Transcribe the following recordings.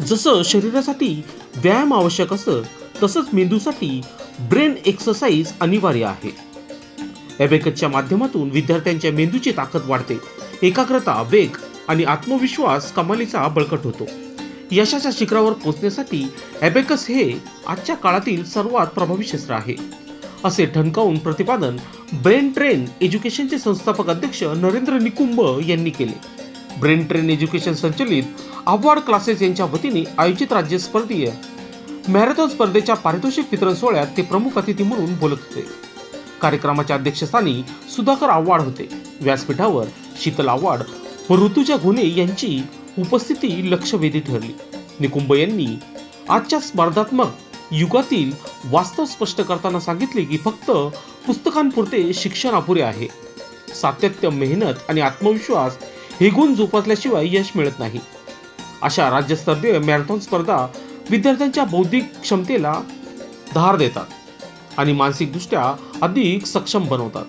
जसं शरीरासाठी व्यायाम आवश्यक असतं तसंच मेंदूसाठी ब्रेन एक्सरसाइज अनिवार्य आहे. ॲबेकसच्या माध्यमातून विद्यार्थ्यांच्या मेंदूची ताकद वाढते, एकाग्रता, वेग आणि आत्मविश्वास कमालीचा बळकट होतो. यशाच्या शिखरावर पोहोचण्यासाठी ॲबेकस हे आजच्या काळातील सर्वात प्रभावी शस्त्र आहे, असे ठणकावून प्रतिपादन ब्रेन ट्रेन एज्युकेशनचे संस्थापक अध्यक्ष नरेंद्र निकुंब यांनी केले. ब्रेन ट्रेन एज्युकेशन संचलित अवॉर्ड क्लासेस यांच्या वतीने आयोजित राज्यस्तरीय मॅरेथॉन स्पर्धेच्या पारितोषिक वितरण सोहळ्यात ते प्रमुख अतिथी म्हणून बोलत होते. कार्यक्रमाच्या अध्यक्षस्थानी सुधाकर आव्हाड होते. व्यासपीठावर शीतल आव्हाड व ऋतुजा घोणे यांची उपस्थिती लक्षवेधी ठरली. निकुंब यांनी आजच्या स्पर्धात्मक युगातील वास्तव स्पष्ट करताना सांगितले की फक्त पुस्तकांपुरते शिक्षण अपुरे आहे. सातत्य, मेहनत आणि आत्मविश्वास हे गुण जोपासल्याशिवाय यश मिळत नाही. अशा राज्यस्तरीय मॅरेथॉन स्पर्धा विद्यार्थ्यांच्या बौद्धिक क्षमतेला धार देतात आणि मानसिकदृष्ट्या अधिक सक्षम बनवतात.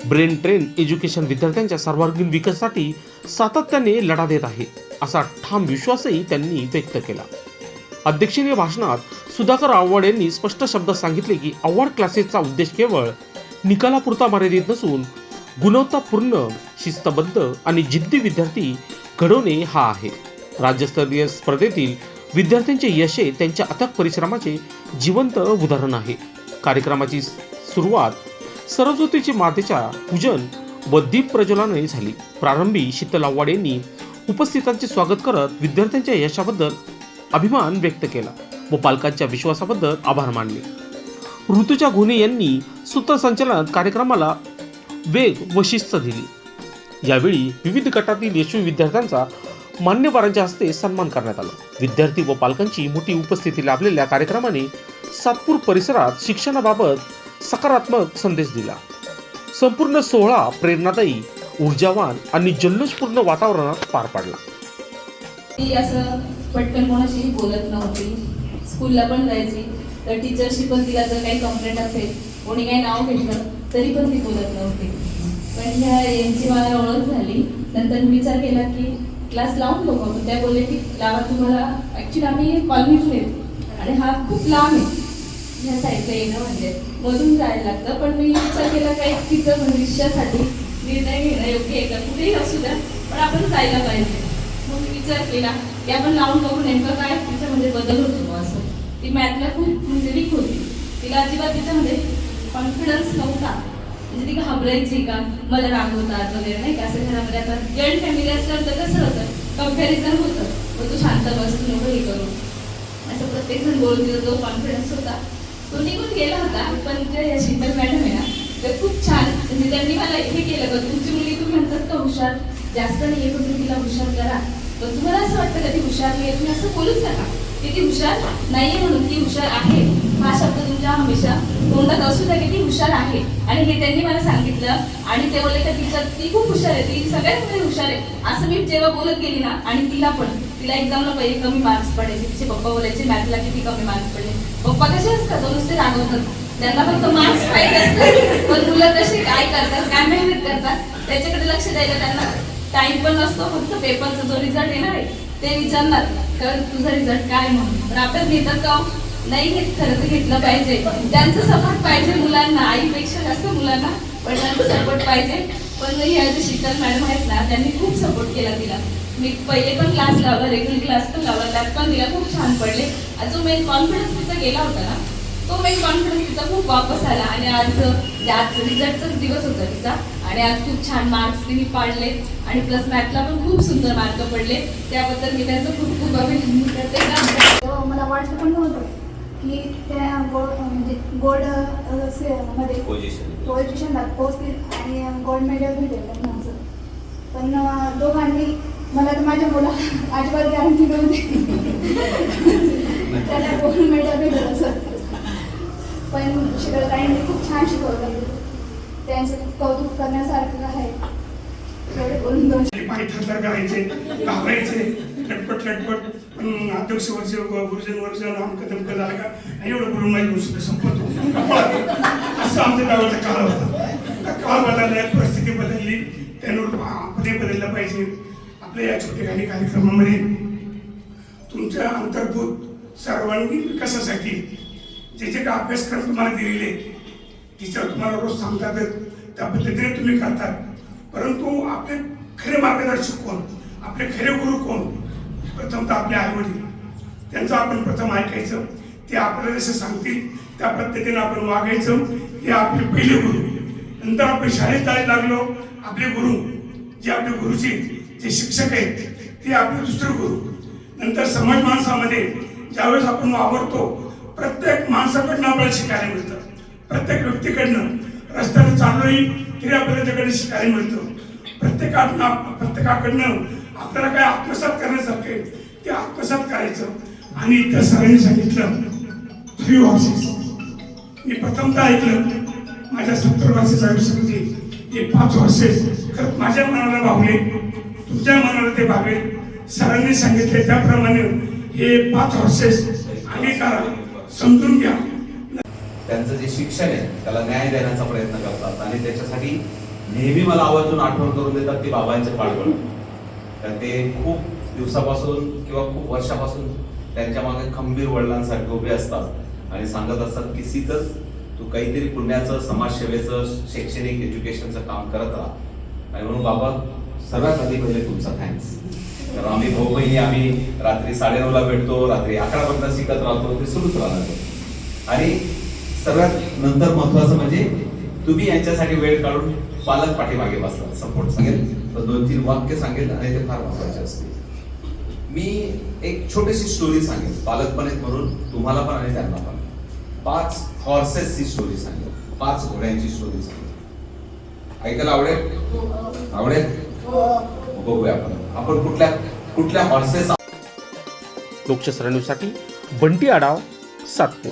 ब्रेन ट्रेन एज्युकेशन विद्यार्थ्यांच्या सर्वांगीण विकासासाठी सातत्याने लढा देत आहे, असा ठाम विश्वासही त्यांनी व्यक्त केला. अध्यक्षीय भाषणात सुधाकर आव्हाड यांनी स्पष्ट शब्दात सांगितले की अवॉर्ड क्लासेसचा उद्देश केवळ निकालापुरता मर्यादित नसून गुणवत्तापूर्ण, शिस्तबद्ध आणि जिद्दी विद्यार्थी घडवणे हा आहे. राज्यस्तरीय स्पर्धेतील विद्यार्थ्यांचे यश हे त्यांच्या अथक परिश्रमाचे जिवंत उदाहरण आहे. कार्यक्रमाची सुरुवात सरस्वतीची मातेच्या पूजन व दीप प्रज्वलनाने झाली. प्रारंभी शीतल आव्हाड यांनी उपस्थितांचे स्वागत करत विद्यार्थ्यांच्या यशाबद्दल अभिमान व्यक्त केला व पालकांच्या विश्वासाबद्दल आभार मानले. ऋतुजा घोणे यांनी सूत्रसंचालनात कार्यक्रमाला वेग व शिस्त दिली. यावेळी विविध गटातील यशस्वी विद्यार्थ्यांचा मान्यवरांच्या हस्ते सन्मान करण्यात आला. विद्यार्थी व पालकांची मोठी उपस्थिती लाभलेल्या कार्यक्रमाने सातपूर परिसरात शिक्षणाबाबत सकारात्मक संदेश दिला. संपूर्ण सोहळा प्रेरणादायी, ऊर्जावान आणि जल्लोषपूर्ण वातावरणात पार पडला. ती असं पटकन कोणाशीही बोलत नव्हती. स्कूलला पण जायची तर टीचरशी पण तिला जर काही कंप्लेंट असेल, कोणी काही नाव घेतलं तरी पण ती बोलत नव्हती. पण यांची मला ओळख झाली. नंतर मी विचार केला की क्लास लावून बघू आपण. त्या बोलले की लावा, तुम्हाला ॲक्च्युली आम्ही कॉलनीतले आणि हा खूप लांब आहे, ह्या साईडला येणं म्हणजे मधून जायला लागतं. पण मी विचार केला काही तिचं भविष्यासाठी निर्णय घेणं योग्य आहे का, कुठेही असू द्या पण आपण जायला पाहिजे. मग मी विचार केला की आपण लावून बघू नेमकं काय तिच्यामध्ये बदल होतो. असं ती मॅथला खूप म्हणजे वीक होती. तिला अजिबात तिच्यामध्ये कॉन्फिडन्स नव्हता. म्हणजे ती घाबरायची का मला रागवतात वगैरे, नाही का. असं घरामध्ये आता जॉईंट फॅमिली असल्यावर तर कसं होतं, कम्पॅरिझन होतं. मग तू शांत बस, तू नको हे करू, असं प्रत्येक जण बोलून तिचा जो कॉन्फिडन्स होता तो निघून गेला होता. पण जे शीतल मॅडम आहे ना, ते खूप छान, म्हणजे त्यांनी मला हे केलं का तुमची मुलगी तुम्ही म्हणतात का हुशार जास्त नाही आहे, पण तुम्ही तिला हुशार करा. पण तुम्हाला असं वाटतं का ती हुशार नाही आहे, तुम्ही असं बोलूच नका की ती हुशार नाही आहे म्हणून, ती हुशार आहे हा शब्द तुमच्या हमेशा तोंडात असू द्या की ती हुशार आहे. आणि हे त्यांनी मला सांगितलं आणि ते बोलले का ती खूप हुशार आहे, ती सगळ्यात मध्ये हुशार आहे. असं मी जेव्हा बोलत गेली ना, आणि तिला एक्झामला पहिले कमी मार्क्स पडायचे. तिचे पप्पा बोलायचे मॅथला किती कमी मार्क्स पडले. पप्पा कसे असतात, नुसते रागवतात, त्यांना फक्त मार्क्स पाहिजे असतात. पण मुलं कशी काय करतात, काय मेहनत करतात त्याच्याकडे लक्ष द्यायला त्यांना टाइम पण नसतो. फक्त पेपरचा जो रिझल्ट येणार आहे ते विचारणार कारण तुझा रिझल्ट काय म्हणून. तर अभ्यास घेतात का नाही घेत, खरं तर घेतलं पाहिजे. त्यांचं सपोर्ट पाहिजे मुलांना, आईपेक्षा जास्त मुलांना वडिलांचा सपोर्ट पाहिजे. पण ह्या जे शीतल मॅडम आहेत ना, त्यांनी खूप सपोर्ट केला तिला. मी पहिले पण क्लास लावला, रेग्युलर क्लास पण लावला, त्यात पण तिला खूप छान पडले. जो मेन कॉन्फिडन्स तिचा गेला होता ना, तो मेन कॉन्फिडन्स तिचा खूप वापस आला. आणि आज रिझल्टचाच दिवस होता तिचा आणि आज खूप छान मार्क्स तिने पाडले आणि प्लस मॅथला पण खूप सुंदर मार्क पडले. त्याबद्दल मी त्यांचं खूप खूप अभिनंदन करते. मला वाटतं पण नव्हतं की त्या म्हणजे गोल्ड मध्ये पोझिशनला पोहोचतील आणि गोल्ड मेडल भेटेल माझं. पण दोघांनी मला तर माझ्या मुलाला अजिबात गॅरंटी नव्हती त्याला गोल्ड मेडल भेटेल असं. पण शिकवताईंनी खूप छान शिकवलं, त्यांचं कौतुक करण्यासारखं आहे. करायचे, घाबरायचे, लटपट अध्यक्ष वर्ष गुरुजन वर्ष नाम कदम झाला का एवढं बोलून माझी गोष्ट संपत असं आमच्या गावाचा काळ होता. काळ बदलला, परिस्थिती बदलली, त्यानुसार पदे बदललं पाहिजे. आपल्या या छोट्या काही कार्यक्रमामध्ये तुमच्या अंतर्भूत सर्वांगीण विकासासाठी जे जे काही अभ्यासक्रम तुम्हाला दिलेले टीचर तुम्हाला रोज सांगतातच, त्या पद्धतीने तुम्ही करतात. परंतु आपले खरे मार्गदर्शक कोण, आपले खरे गुरु कोण? प्रथमतः आपले आईवडील. त्यांचं आपण प्रथम ऐकायचं. ते आपल्याला जसे सांगतील त्या पद्धतीने आपण वागायचं. हे आपले पहिले गुरु. नंतर आपण शाळेत जायला लागलो, आपले गुरु जे आपले गुरुजी जे शिक्षक आहेत ते आपले दुसरे गुरु. नंतर समाज माणसामध्ये ज्यावेळेस आपण वावरतो, प्रत्येक माणसाकडनं आपल्याला शिकायला मिळतं. प्रत्येक व्यक्तीकडनं रस्त्याने चाललोही तरी आपल्याला त्याकडे शिकायला मिळतं. प्रत्येकाकडनं आपल्याला काय आत्मसात करण्यासारखं आहे ते आत्मसात करायचं. आणि त्या सरांनी सांगितलं 3 हॉर्सेस. मी प्रथमतः ऐकलं माझ्या 70 वर्षाच्या आयुष्यामध्ये हे 5 हॉर्सेस खरंच माझ्या मनाला भावले, तुमच्या मनाला ते भावेल. सरांनी सांगितले त्याप्रमाणे हे 5 हॉर्सेस अंगीकारा, समजून घ्या. त्यांचं जे शिक्षण आहे त्याला न्याय देण्याचा प्रयत्न करतात आणि त्याच्यासाठी नेहमी मला आवर्जून आठवण करून देतात की बाबांचे पाठबळ. तर ते खूप दिवसापासून किंवा खूप वर्षापासून त्यांच्या मागे खंबीर वडिलांसारखे उभे असतात आणि सांगत असतात की सीतच तू काहीतरी पुण्याचं, समाजसेवेचं, शैक्षणिक एज्युकेशनचं काम करत राहा. आणि म्हणून बाबा सर्वात आधी पहिले तुमचा थँक्स. तर आम्ही भाऊ बहिणी आम्ही रात्री 9:30ला भेटतो, रात्री 11पर्यंत शिकत राहतो, ते सुरूच राहतो. आणि सर्वात नंतर महत्वाचं म्हणजे तुम्ही यांच्यासाठी वेळ काढून पालक पाठीमागे बसतात, सपोर्ट सांगेल तर 2-3 वाक्य सांगेल आणि ते फार महत्वाचे असते. मी एक छोटीशी स्टोरी सांगेल, पालक पण आहेत म्हणून तुम्हाला पण आणि त्यांना पण. 5 हॉर्सेसची स्टोरी सांगेल, 5 घोड्यांची स्टोरी सांगेल. ऐकायला आवडेल? आवडेल? बघूया आपण कुठल्या हॉर्सेस. लोकशास्त्र न्यूजसाठी बंटी आढाव, सातपूर.